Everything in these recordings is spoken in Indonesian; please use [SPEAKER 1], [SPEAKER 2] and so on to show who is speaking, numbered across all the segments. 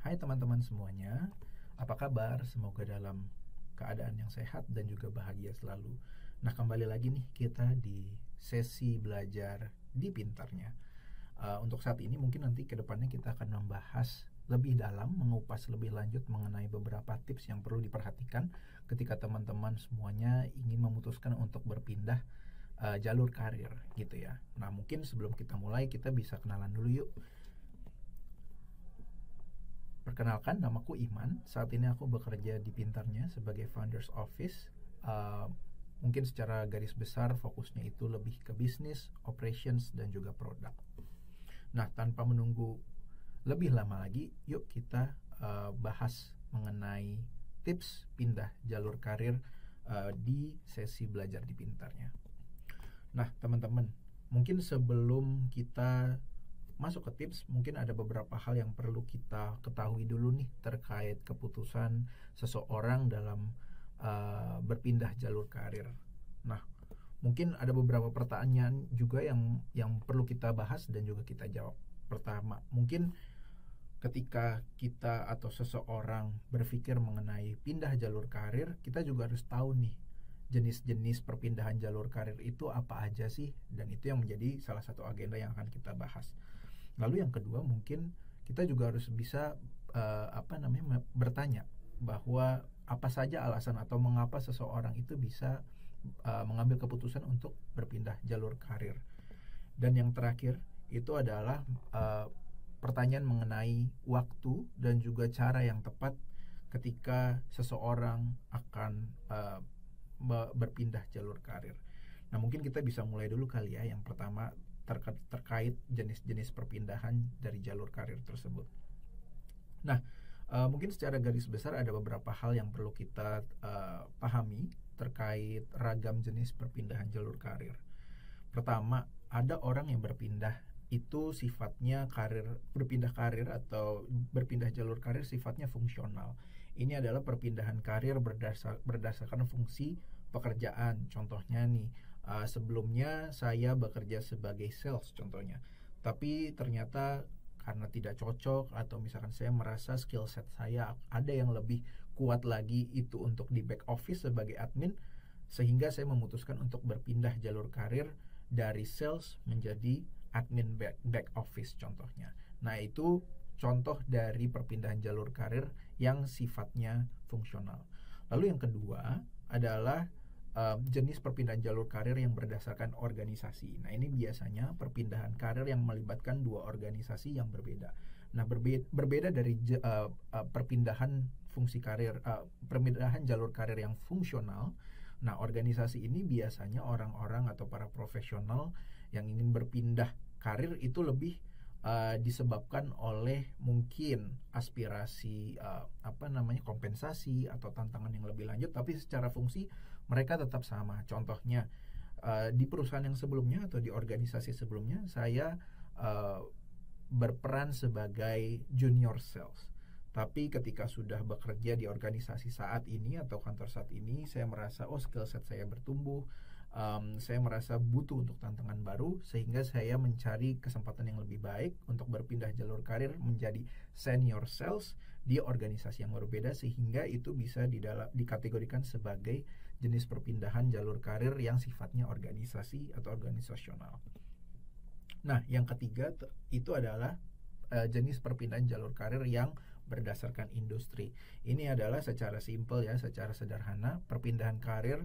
[SPEAKER 1] Hai teman-teman semuanya, apa kabar? Semoga dalam keadaan yang sehat dan juga bahagia selalu. Nah, kembali lagi nih kita di sesi belajar di pintarnya. Untuk saat ini mungkin nanti ke depannya kita akan membahas lebih dalam, mengupas lebih lanjut mengenai beberapa tips yang perlu diperhatikan ketika teman-teman semuanya ingin memutuskan untuk berpindah jalur karir gitu ya. Nah, mungkin sebelum kita mulai kita bisa kenalan dulu yuk. Perkenalkan, namaku Iman. Saat ini aku bekerja di Pintarnya sebagai Founders Office. Uh, Mungkin secara garis besar fokusnya itu lebih ke bisnis, operations, dan juga produk. Nah, tanpa menunggu lebih lama lagi, yuk kita bahas mengenai tips pindah jalur karir di sesi belajar di Pintarnya. Nah, teman-teman, mungkin sebelum kita masuk ke tips, mungkin ada beberapa hal yang perlu kita ketahui dulu nih terkait keputusan seseorang dalam berpindah jalur karir. Nah, mungkin ada beberapa pertanyaan juga yang perlu kita bahas dan juga kita jawab. Pertama, mungkin ketika kita atau seseorang berpikir mengenai pindah jalur karir, kita juga harus tahu nih jenis-jenis perpindahan jalur karir itu apa aja sih, dan itu yang menjadi salah satu agenda yang akan kita bahas. Lalu yang kedua, mungkin kita juga harus bisa bertanya bahwa apa saja alasan atau mengapa seseorang itu bisa mengambil keputusan untuk berpindah jalur karir. Dan yang terakhir itu adalah pertanyaan mengenai waktu dan juga cara yang tepat ketika seseorang akan berpindah jalur karir. Nah, mungkin kita bisa mulai dulu kali ya. Yang pertama terkait jenis-jenis perpindahan dari jalur karir tersebut. Nah, mungkin secara garis besar ada beberapa hal yang perlu kita pahami terkait ragam jenis perpindahan jalur karir. Pertama, ada orang yang berpindah itu sifatnya berpindah karir atau berpindah jalur karir sifatnya fungsional. Ini adalah perpindahan karir berdasarkan fungsi pekerjaan. Contohnya nih, sebelumnya saya bekerja sebagai sales contohnya, tapi ternyata karena tidak cocok atau misalkan saya merasa skill set saya ada yang lebih kuat lagi itu untuk di back office sebagai admin, sehingga saya memutuskan untuk berpindah jalur karir dari sales menjadi admin back office contohnya. Nah, itu contoh dari perpindahan jalur karir yang sifatnya fungsional. Lalu yang kedua adalah jenis perpindahan jalur karir yang berdasarkan organisasi. Nah, ini biasanya perpindahan karir yang melibatkan dua organisasi yang berbeda. Nah, berbeda dari perpindahan fungsi karir, perpindahan jalur karir yang fungsional. Nah, organisasi ini biasanya orang-orang atau para profesional yang ingin berpindah karir itu lebih disebabkan oleh mungkin aspirasi kompensasi atau tantangan yang lebih lanjut, tapi secara fungsi mereka tetap sama. Contohnya di perusahaan yang sebelumnya atau di organisasi sebelumnya saya berperan sebagai junior sales. Tapi ketika sudah bekerja di organisasi saat ini atau kantor saat ini, saya merasa skill set saya bertumbuh, saya merasa butuh untuk tantangan baru, sehingga saya mencari kesempatan yang lebih baik untuk berpindah jalur karir menjadi senior sales di organisasi yang berbeda, sehingga itu bisa dikategorikan sebagai jenis perpindahan jalur karir yang sifatnya organisasi atau organisasional. Nah, yang ketiga itu adalah jenis perpindahan jalur karir yang berdasarkan industri. Ini adalah secara simpel ya, secara sederhana perpindahan karir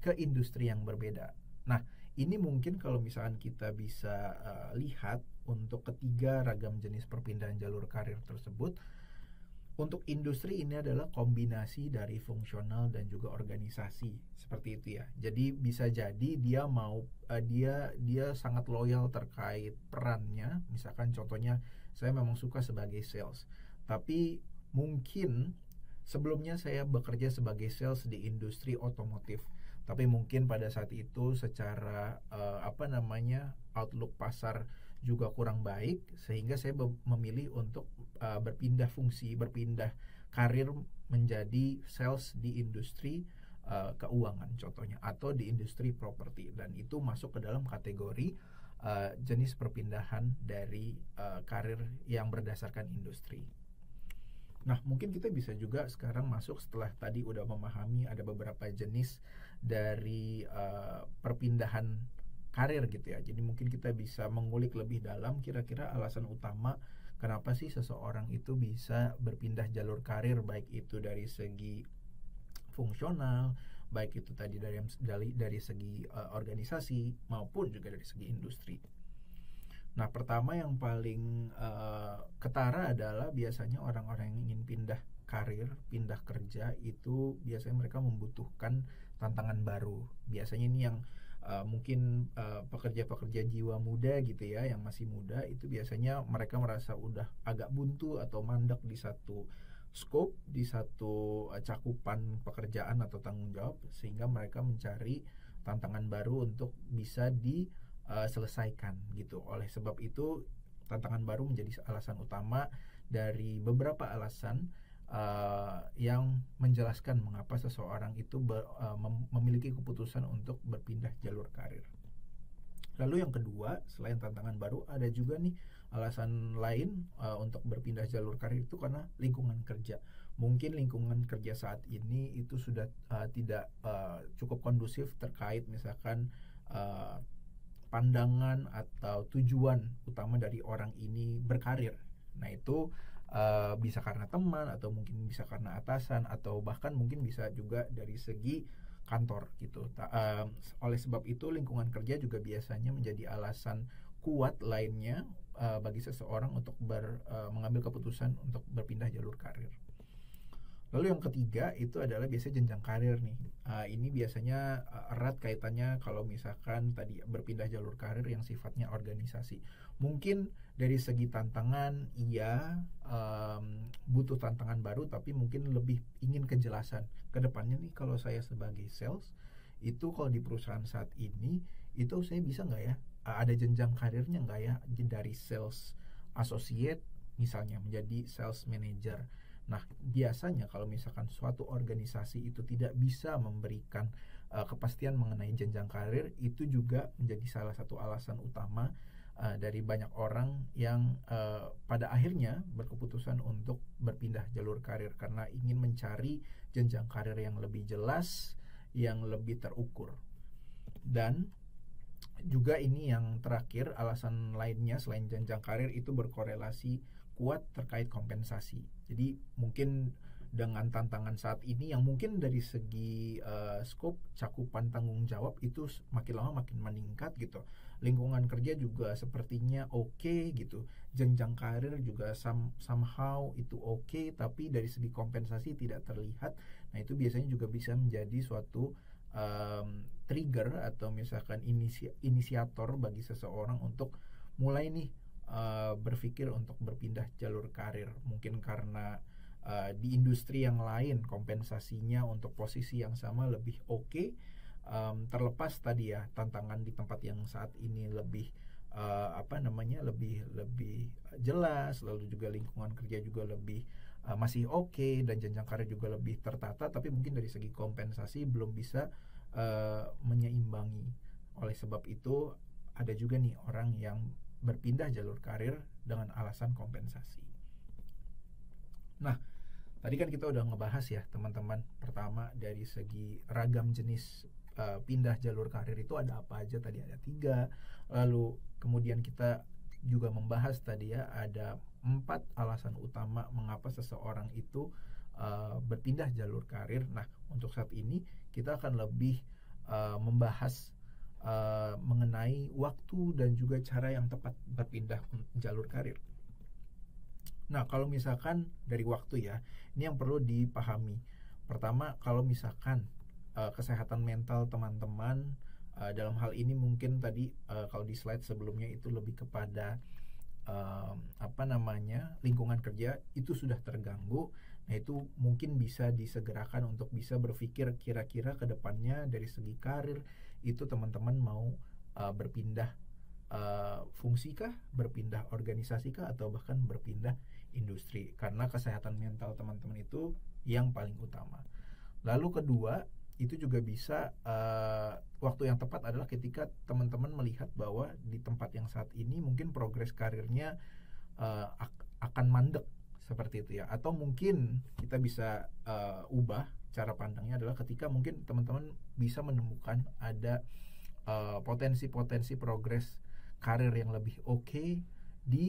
[SPEAKER 1] ke industri yang berbeda. Nah, ini mungkin kalau misalkan kita bisa lihat untuk ketiga ragam jenis perpindahan jalur karir tersebut. Untuk industri ini adalah kombinasi dari fungsional dan juga organisasi, seperti itu ya. Jadi bisa jadi dia sangat loyal terkait perannya. Misalkan contohnya saya memang suka sebagai sales, tapi mungkin sebelumnya saya bekerja sebagai sales di industri otomotif. Tapi mungkin pada saat itu secara outlook pasar juga kurang baik, sehingga saya memilih untuk berpindah karir menjadi sales di industri keuangan contohnya, atau di industri properti, dan itu masuk ke dalam kategori jenis perpindahan dari karir yang berdasarkan industri. Nah, mungkin kita bisa juga sekarang masuk setelah tadi udah memahami ada beberapa jenis dari perpindahan karir gitu ya. Jadi mungkin kita bisa mengulik lebih dalam kira-kira alasan utama kenapa sih seseorang itu bisa berpindah jalur karir, baik itu dari segi fungsional, baik itu tadi dari segi organisasi maupun juga dari segi industri. Nah, pertama yang paling ketara adalah biasanya orang-orang yang ingin pindah karir, pindah kerja itu biasanya mereka membutuhkan tantangan baru. Biasanya ini yang mungkin pekerja-pekerja jiwa muda gitu ya, yang masih muda itu biasanya mereka merasa udah agak buntu atau mandek di satu scope, di satu cakupan pekerjaan atau tanggung jawab, sehingga mereka mencari tantangan baru untuk bisa diselesaikan gitu. Oleh sebab itu tantangan baru menjadi alasan utama dari beberapa alasan yang menjelaskan mengapa seseorang itu memiliki keputusan untuk berpindah jalur karir. Lalu yang kedua, selain tantangan baru, ada juga nih alasan lain untuk berpindah jalur karir itu karena lingkungan kerja. Mungkin lingkungan kerja saat ini itu sudah tidak cukup kondusif terkait misalkan pandangan atau tujuan utama dari orang ini berkarir. Nah, itu bisa karena teman, atau mungkin bisa karena atasan, atau bahkan mungkin bisa juga dari segi kantor gitu. Oleh sebab itu lingkungan kerja juga biasanya menjadi alasan kuat lainnya bagi seseorang untuk mengambil keputusan untuk berpindah jalur karir. Lalu yang ketiga itu adalah biasanya jenjang karir nih. Ini biasanya erat kaitannya kalau misalkan tadi berpindah jalur karir yang sifatnya organisasi. Mungkin dari segi tantangan, iya butuh tantangan baru, tapi mungkin lebih ingin kejelasan. Kedepannya nih kalau saya sebagai sales, itu kalau di perusahaan saat ini, itu saya bisa nggak ya? Ada jenjang karirnya nggak ya? Dari sales associate misalnya menjadi sales manager. Nah, biasanya kalau misalkan suatu organisasi itu tidak bisa memberikan kepastian mengenai jenjang karir, itu juga menjadi salah satu alasan utama dari banyak orang yang pada akhirnya berkeputusan untuk berpindah jalur karir karena ingin mencari jenjang karir yang lebih jelas, yang lebih terukur. Dan juga ini yang terakhir, alasan lainnya selain jenjang karir itu berkorelasi kuat terkait kompensasi. Jadi mungkin dengan tantangan saat ini yang mungkin dari segi scope cakupan tanggung jawab itu makin lama makin meningkat gitu. Lingkungan kerja juga sepertinya oke gitu. Jenjang karir juga somehow itu oke, tapi dari segi kompensasi tidak terlihat. Nah, itu biasanya juga bisa menjadi suatu trigger atau misalkan inisiator bagi seseorang untuk mulai nih berpikir untuk berpindah jalur karir. Mungkin karena di industri yang lain kompensasinya untuk posisi yang sama lebih oke. Terlepas tadi ya tantangan di tempat yang saat ini lebih lebih jelas, lalu juga lingkungan kerja juga lebih masih oke, dan jenjang karir juga lebih tertata, tapi mungkin dari segi kompensasi belum bisa menyeimbangi. Oleh sebab itu ada juga nih orang yang berpindah jalur karir dengan alasan kompensasi. Nah, tadi kan kita udah ngebahas ya teman-teman. Pertama dari segi ragam jenis pindah jalur karir itu ada apa aja, tadi ada 3. Lalu kemudian kita juga membahas tadi ya ada 4 alasan utama mengapa seseorang itu berpindah jalur karir. Nah, untuk saat ini kita akan lebih membahas mengenai waktu dan juga cara yang tepat berpindah jalur karir. Nah, kalau misalkan dari waktu ya, ini yang perlu dipahami. Pertama, kalau misalkan kesehatan mental teman-teman, dalam hal ini mungkin tadi kalau di slide sebelumnya itu lebih kepada lingkungan kerja itu sudah terganggu. Nah, itu mungkin bisa disegerakan untuk bisa berpikir kira-kira ke depannya dari segi karir itu teman-teman mau berpindah fungsikah, berpindah organisasikah, atau bahkan berpindah industri, karena kesehatan mental teman-teman itu yang paling utama. Lalu kedua, itu juga bisa waktu yang tepat adalah ketika teman-teman melihat bahwa di tempat yang saat ini mungkin progres karirnya akan mandek seperti itu ya. Atau mungkin kita bisa ubah cara pandangnya adalah ketika mungkin teman-teman bisa menemukan ada potensi-potensi progres karir yang lebih oke di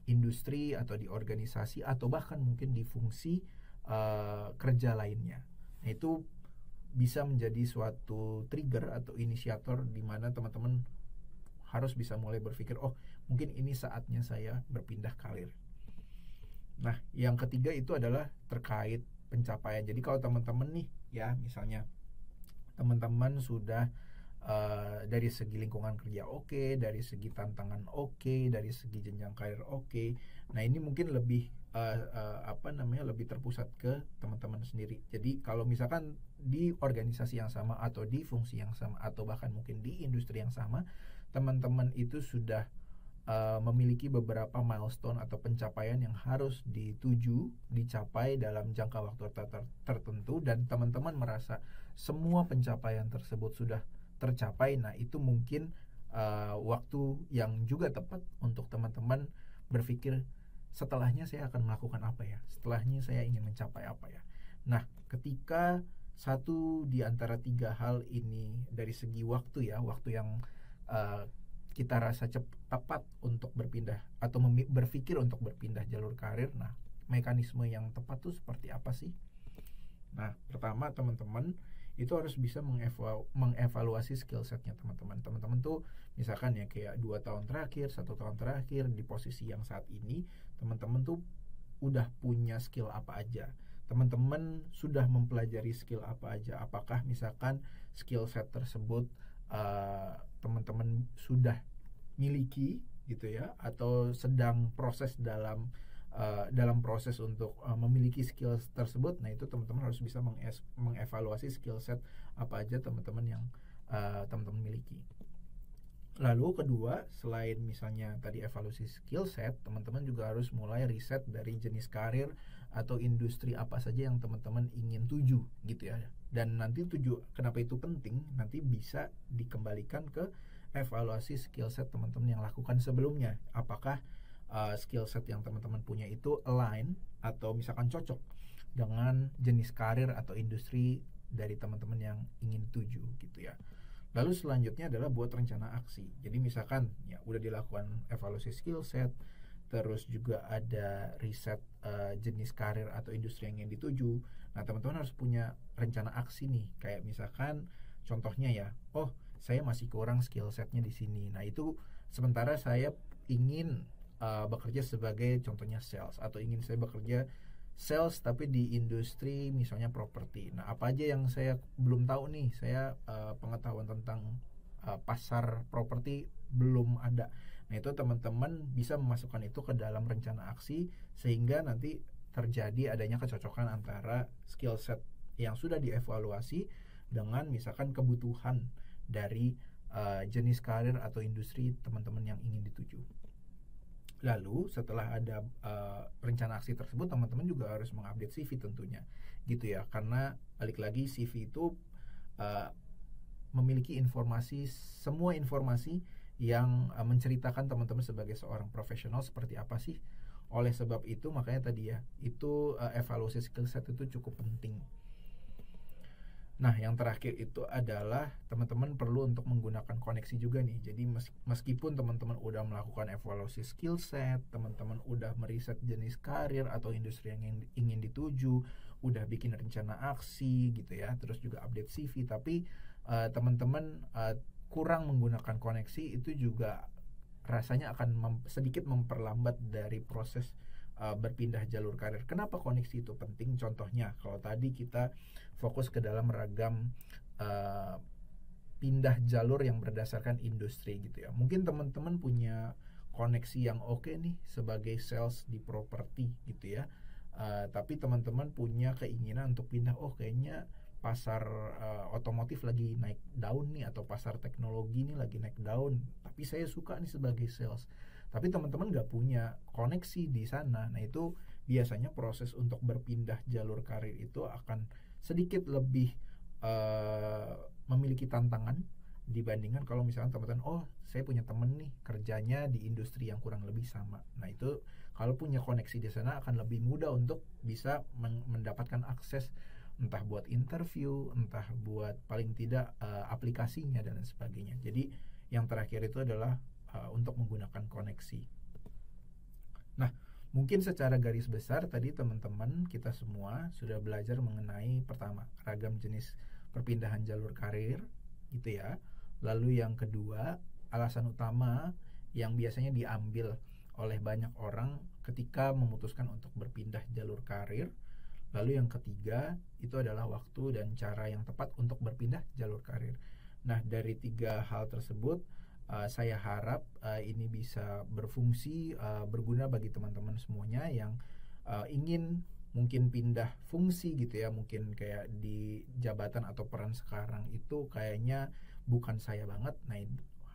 [SPEAKER 1] industri atau di organisasi atau bahkan mungkin di fungsi kerja lainnya. Nah, itu bisa menjadi suatu trigger atau inisiator di mana teman-teman harus bisa mulai berpikir, oh mungkin ini saatnya saya berpindah karir. Nah, yang ketiga itu adalah terkait pencapaian. Jadi kalau teman-teman nih ya, misalnya teman-teman sudah dari segi lingkungan kerja oke, dari segi tantangan oke, dari segi jenjang karir oke. Nah, ini mungkin lebih lebih terpusat ke teman-teman sendiri. Jadi kalau misalkan di organisasi yang sama atau di fungsi yang sama atau bahkan mungkin di industri yang sama, teman-teman itu sudah memiliki beberapa milestone atau pencapaian yang harus dicapai dalam jangka waktu tertentu, dan teman-teman merasa semua pencapaian tersebut sudah tercapai. Nah, itu mungkin waktu yang juga tepat untuk teman-teman berpikir, setelahnya saya akan melakukan apa ya, setelahnya saya ingin mencapai apa ya. Nah, ketika satu di antara tiga hal ini dari segi waktu ya, waktu yang kita rasa tepat untuk berpindah atau berpikir untuk berpindah jalur karir. Nah, mekanisme yang tepat tuh seperti apa sih? Nah, pertama teman-teman itu harus bisa mengevaluasi skill setnya teman-teman. Teman-teman tuh misalkan ya kayak 2 tahun terakhir, 1 tahun terakhir di posisi yang saat ini, teman-teman tuh udah punya skill apa aja. Teman-teman sudah mempelajari skill apa aja. Apakah misalkan skill set tersebut teman-teman sudah miliki gitu ya, atau sedang proses dalam proses untuk memiliki skill tersebut. Nah, itu teman-teman harus bisa mengevaluasi skill set apa aja teman-teman yang teman-teman miliki. Lalu kedua, selain misalnya tadi evaluasi skill set, teman-teman juga harus mulai riset dari jenis karir atau industri apa saja yang teman-teman ingin tuju gitu ya. Dan nanti kenapa itu penting, nanti bisa dikembalikan ke evaluasi skill set teman-teman yang lakukan sebelumnya. Apakah skill set yang teman-teman punya itu align atau misalkan cocok dengan jenis karir atau industri dari teman-teman yang ingin tuju gitu ya. Lalu selanjutnya adalah buat rencana aksi. Jadi misalkan ya udah dilakukan evaluasi skill set, terus juga ada riset jenis karir atau industri yang ingin dituju. Nah, teman-teman harus punya rencana aksi nih. Kayak misalkan contohnya ya, oh saya masih kurang skill setnya di sini. Nah, itu sementara saya ingin bekerja sebagai contohnya sales, atau ingin saya bekerja sales tapi di industri misalnya properti. Nah, apa aja yang saya belum tahu nih? Saya pengetahuan tentang pasar properti belum ada. Nah, itu teman-teman bisa memasukkan itu ke dalam rencana aksi sehingga nanti terjadi adanya kecocokan antara skill set yang sudah dievaluasi dengan misalkan kebutuhan dari jenis karir atau industri teman-teman yang ingin dituju. Lalu setelah ada rencana aksi tersebut, teman-teman juga harus mengupdate CV tentunya gitu ya, karena balik lagi CV itu memiliki semua informasi yang menceritakan teman-teman sebagai seorang profesional seperti apa sih. Oleh sebab itu makanya tadi ya, itu evaluasi skill set itu cukup penting. Nah, yang terakhir itu adalah teman-teman perlu untuk menggunakan koneksi juga nih. Jadi meskipun teman-teman udah melakukan evaluasi skill set, teman-teman udah meriset jenis karir atau industri yang ingin dituju, udah bikin rencana aksi gitu ya, terus juga update CV, tapi teman-teman kurang menggunakan koneksi, itu juga rasanya akan sedikit memperlambat dari proses berpindah jalur karir. Kenapa koneksi itu penting? Contohnya, kalau tadi kita fokus ke dalam ragam pindah jalur yang berdasarkan industri gitu ya. Mungkin teman-teman punya koneksi yang oke nih sebagai sales di properti gitu ya. Tapi teman-teman punya keinginan untuk pindah, kayaknya pasar otomotif lagi naik daun nih, atau pasar teknologi nih lagi naik daun, tapi saya suka nih sebagai sales, tapi teman-teman gak punya koneksi di sana. Nah, itu biasanya proses untuk berpindah jalur karir itu akan sedikit lebih memiliki tantangan dibandingkan kalau misalkan teman-teman, saya punya temen nih kerjanya di industri yang kurang lebih sama. Nah, itu kalau punya koneksi di sana akan lebih mudah untuk bisa mendapatkan akses entah buat interview, entah buat paling tidak aplikasinya dan lain sebagainya. Jadi yang terakhir itu adalah untuk menggunakan koneksi. Nah, mungkin secara garis besar tadi teman-teman kita semua sudah belajar mengenai pertama, ragam jenis perpindahan jalur karir gitu ya. Lalu yang kedua, alasan utama yang biasanya diambil oleh banyak orang ketika memutuskan untuk berpindah jalur karir. Lalu yang ketiga, itu adalah waktu dan cara yang tepat untuk berpindah jalur karir. Nah, dari 3 hal tersebut, saya harap ini bisa berfungsi, berguna bagi teman-teman semuanya yang ingin mungkin pindah fungsi gitu ya. Mungkin kayak di jabatan atau peran sekarang itu kayaknya bukan saya banget. Nah,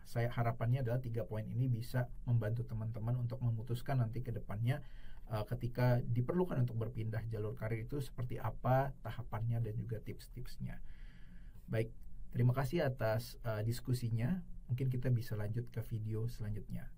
[SPEAKER 1] saya harapannya adalah 3 poin ini bisa membantu teman-teman untuk memutuskan nanti ke depannya ketika diperlukan untuk berpindah jalur karir itu seperti apa tahapannya dan juga tips-tipsnya. Baik, terima kasih atas diskusinya. Mungkin kita bisa lanjut ke video selanjutnya.